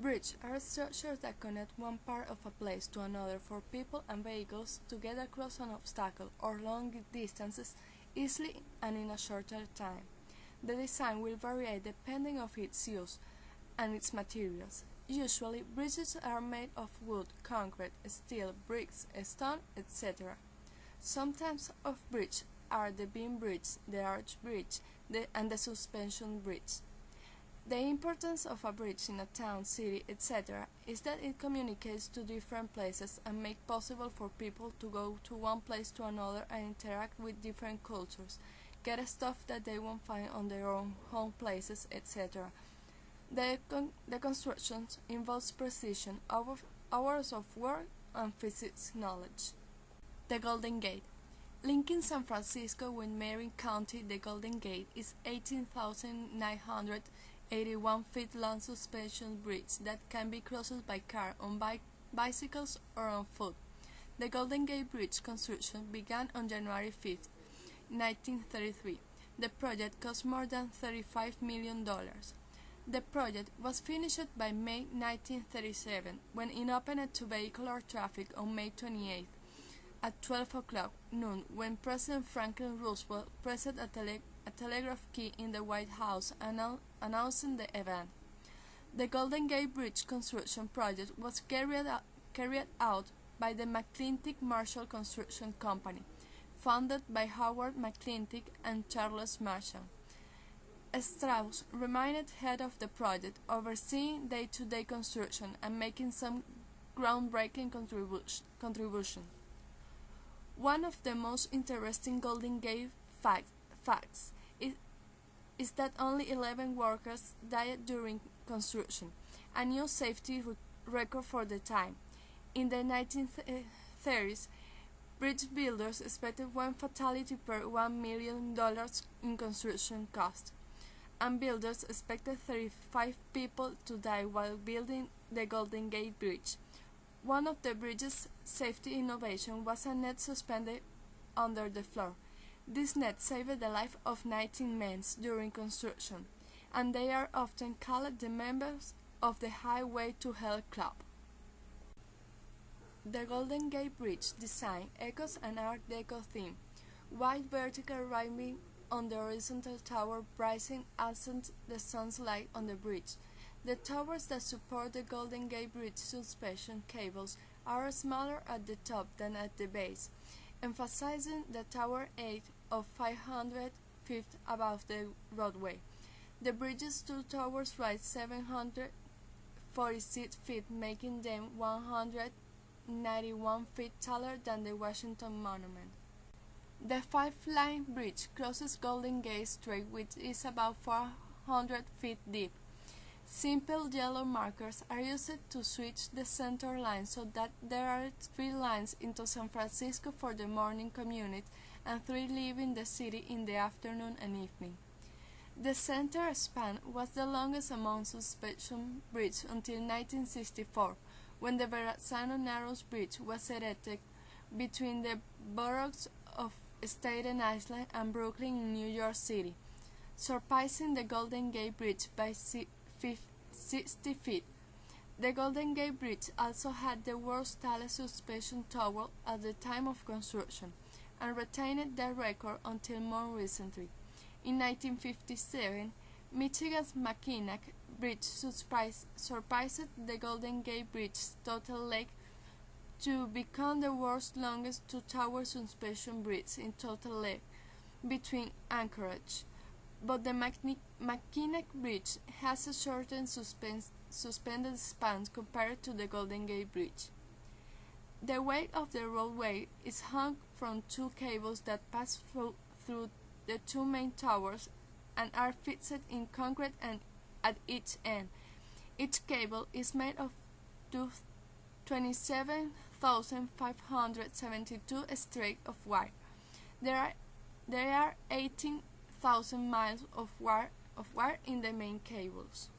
Bridges are structures that connect one part of a place to another for people and vehicles to get across an obstacle or long distances easily and in a shorter time. The design will vary depending on its use and its materials. Usually, bridges are made of wood, concrete, steel, bricks, stone, etc. Some types of bridge are the beam bridge, the arch bridge, and the suspension bridge. The importance of a bridge in a town, city, etc. is that it communicates to different places and makes possible for people to go to one place to another and interact with different cultures, get stuff that they won't find on their own home places, etc. The construction involves precision, hours of work, and physics knowledge. The Golden Gate. Linking San Francisco with Marin County, the Golden Gate is 18,981 feet long suspension bridge that can be crossed by car, on bicycles, or on foot. The Golden Gate Bridge construction began on January 5, 1933. The project cost more than $35 million. The project was finished by May 1937, when it opened to vehicular traffic on May 28. At 12 o'clock noon, when President Franklin Roosevelt pressed a telegraph key in the White House announcing the event. The Golden Gate Bridge construction project was carried out by the McClintic Marshall Construction Company, funded by Howard McClintic and Charles Marshall. Strauss remained head of the project, overseeing day-to-day construction and making some groundbreaking contribution. One of the most interesting Golden Gate facts is that only 11 workers died during construction, a new safety record for the time. In the 1930s, bridge builders expected one fatality per $1 million in construction cost, and builders expected 35 people to die while building the Golden Gate Bridge. One of the bridge's safety innovations was a net suspended under the floor. This net saved the life of 19 men during construction, and they are often called the members of the Highway to Hell Club. The Golden Gate Bridge design echoes an Art Deco theme. White vertical railing on the horizontal tower brightens accent the sun's light on the bridge. The towers that support the Golden Gate Bridge suspension cables are smaller at the top than at the base, emphasizing the tower height of 500 feet above the roadway. The bridge's two towers rise 746 feet, making them 191 feet taller than the Washington Monument. The five-line bridge crosses Golden Gate Strait, which is about 400 feet deep. Simple yellow markers are used to switch the center line so that there are 3 lines into San Francisco for the morning commute and 3 leaving the city in the afternoon and evening. The center span was the longest among suspension bridges until 1964, when the Verrazzano Narrows Bridge was erected between the boroughs of Staten Island and Brooklyn in New York City, surpassing the Golden Gate Bridge by 60 feet. The Golden Gate Bridge also had the world's tallest suspension tower at the time of construction, and retained that record until more recently. In 1957, Michigan's Mackinac Bridge surpassed the Golden Gate Bridge's total length to become the world's longest two-tower suspension bridge in total length between Anchorage. But the Mackinac Bridge has a shortened suspended span compared to the Golden Gate Bridge. The weight of the roadway is hung from 2 cables that pass through the 2 main towers and are fixed in concrete and at each end. Each cable is made of 27,572 strands of wire. There are 18,000 miles of wire in the main cables.